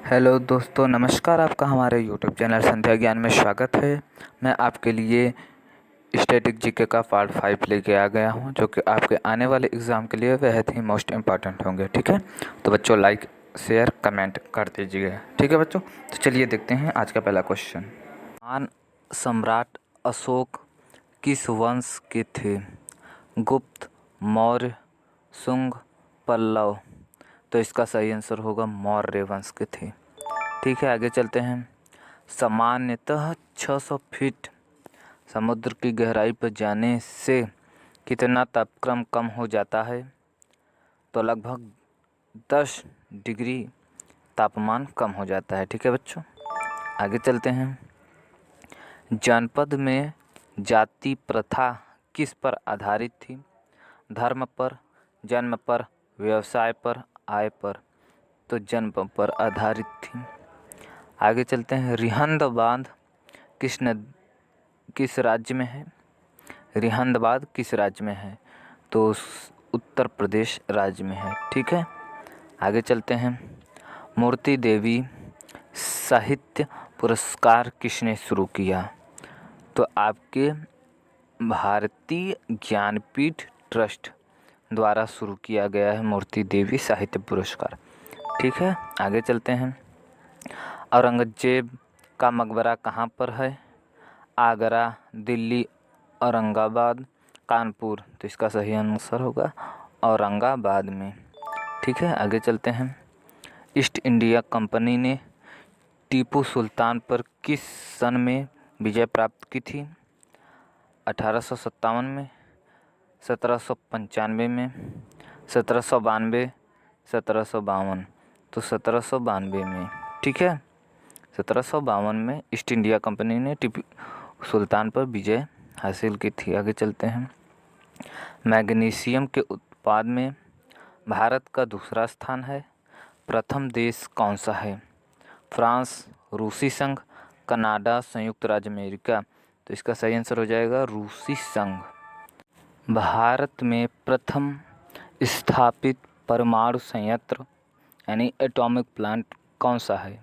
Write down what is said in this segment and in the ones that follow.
Hello दोस्तों, नमस्कार। आपका हमारे यूट्यूब चैनल संध्या ज्ञान में स्वागत है। मैं आपके लिए स्टैटिक जीके का पार्ट 5 लेके आ गया हूं, जो कि आपके आने वाले एग्ज़ाम के लिए बेहद ही मोस्ट इम्पॉर्टेंट होंगे। ठीक है, तो बच्चों लाइक शेयर कमेंट कर दीजिएगा। ठीक है बच्चों, तो चलिए देखते हैं आज का पहला क्वेश्चन। महान सम्राट अशोक किस वंश के थे? गुप्त, मौर्य, शुंग, पल्लव। तो इसका सही आंसर होगा मौर्य वंश के थे। ठीक है, आगे चलते हैं। सामान्यतः 600 फीट समुद्र की गहराई पर जाने से कितना तापक्रम कम हो जाता है? तो लगभग 10 डिग्री तापमान कम हो जाता है। ठीक है बच्चों, आगे चलते हैं। जनपद में जाति प्रथा किस पर आधारित थी? धर्म पर, जन्म पर, व्यवसाय पर, आय पर। तो जन्म पर आधारित थी। आगे चलते हैं। रिहंद बांध किस राज्य में है? रिहंद बांध किस राज्य में है? तो उत्तर प्रदेश राज्य में है। ठीक है, आगे चलते हैं। मूर्ति देवी साहित्य पुरस्कार किसने शुरू किया? तो आपके भारतीय ज्ञानपीठ ट्रस्ट द्वारा शुरू किया गया है मूर्ति देवी साहित्य पुरस्कार। ठीक है, आगे चलते हैं। औरंगजेब का मकबरा कहाँ पर है? आगरा, दिल्ली, औरंगाबाद, कानपुर। तो इसका सही आंसर होगा औरंगाबाद में। ठीक है, आगे चलते हैं। ईस्ट इंडिया कंपनी ने टीपू सुल्तान पर किस सन में विजय प्राप्त की थी? 1857 में, 1795 में, 1792, 1752। तो 1792 में। ठीक है, 1752 में ईस्ट इंडिया कंपनी ने टीपू सुल्तान पर विजय हासिल की थी। आगे चलते हैं। मैग्नीशियम के उत्पाद में भारत का दूसरा स्थान है। प्रथम देश कौन सा है? फ्रांस, रूसी संघ, कनाडा, संयुक्त राज्य अमेरिका। तो इसका सही आंसर हो जाएगा रूसी संघ। भारत में प्रथम स्थापित परमाणु संयंत्र यानी एटॉमिक प्लांट कौन सा है?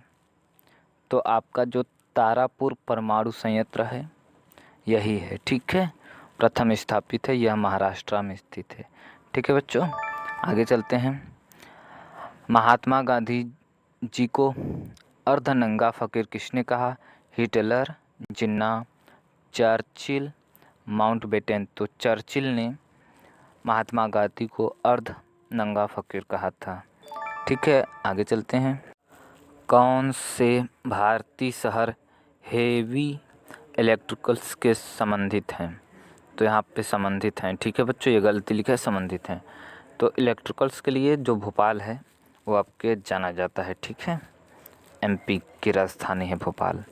तो आपका जो तारापुर परमाणु संयंत्र है यही है। ठीक है, प्रथम स्थापित है, यह महाराष्ट्र में स्थित है। ठीक है बच्चों, आगे चलते हैं। महात्मा गांधी जी को अर्धनंगा फकीर किसने कहा? हिटलर, जिन्ना, चर्चिल, माउंटबेटन। तो चर्चिल ने महात्मा गांधी को अर्धनंगा फकीर कहा था। ठीक है, आगे चलते हैं। कौन से भारतीय शहर हेवी इलेक्ट्रिकल्स के संबंधित हैं? तो यहाँ पे संबंधित हैं। ठीक है बच्चों, ये गलती लिखा है, संबंधित हैं। तो इलेक्ट्रिकल्स के लिए जो भोपाल है वो आपके जाना जाता है। ठीक है, एमपी की राजधानी है भोपाल।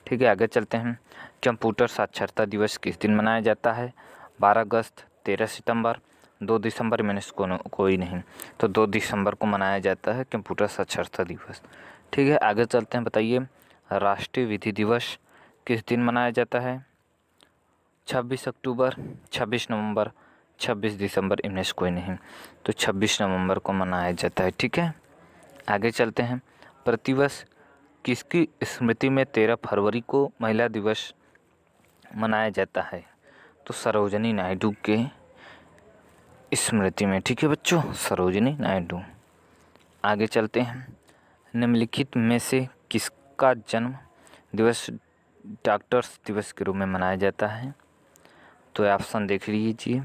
ठीक है, आगे चलते हैं। कंप्यूटर साक्षरता दिवस किस दिन मनाया जाता है? 12 अगस्त, 13 सितंबर, 2 दिसंबर में से कोई नहीं। तो 2 दिसंबर को मनाया जाता है कंप्यूटर साक्षरता दिवस। ठीक है, आगे चलते हैं। बताइए राष्ट्रीय विधि दिवस किस दिन मनाया जाता है? 26 अक्टूबर, 26 नवंबर, 26 दिसंबर, इनमें से कोई नहीं। तो 26 नवंबर को मनाया जाता है। ठीक है, आगे चलते हैं। प्रतिवर्ष किसकी स्मृति में 13 फरवरी को महिला दिवस मनाया जाता है? तो सरोजिनी नायडू के स्मृति में। ठीक है बच्चों, सरोजिनी नायडू। आगे चलते हैं। निम्नलिखित में से किसका जन्म दिवस डॉक्टर्स दिवस के रूप में मनाया जाता है? तो ऑप्शन देख लीजिए,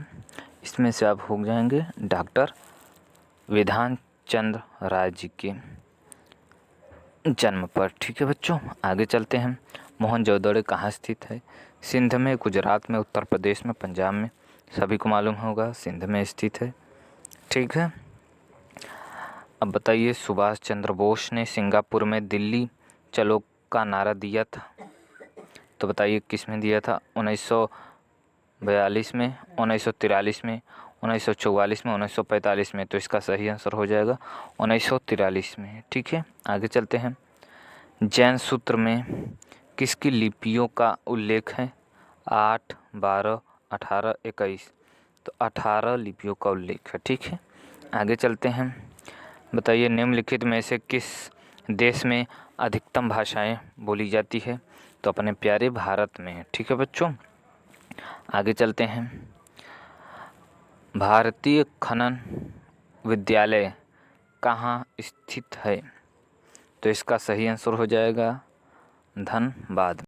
इसमें से आप हो जाएंगे डॉक्टर विधान चंद्र राय जी के जन्म पर। ठीक है बच्चों, आगे चलते हैं। मोहनजोदड़ो कहाँ स्थित है? सिंध में, गुजरात में, उत्तर प्रदेश में, पंजाब में। सभी को मालूम होगा सिंध में स्थित है। ठीक है, अब बताइए सुभाष चंद्र बोस ने सिंगापुर में दिल्ली चलो का नारा दिया था। तो बताइए किस में दिया था? 1942 में, 1943 में, 1944 में, 1945 में। तो इसका सही आंसर हो जाएगा 1943 में। ठीक है, आगे चलते हैं। जैन सूत्र में किसकी लिपियों का उल्लेख है? 8, 12, 18, 21। तो 18 लिपियों का उल्लेख है। ठीक है, आगे चलते हैं। बताइए निम्नलिखित में से किस देश में अधिकतम भाषाएं बोली जाती है? तो अपने प्यारे भारत में। ठीक है बच्चों, आगे चलते हैं। भारतीय खनन विद्यालय कहाँ स्थित है? तो इसका सही आंसर हो जाएगा धनबाद।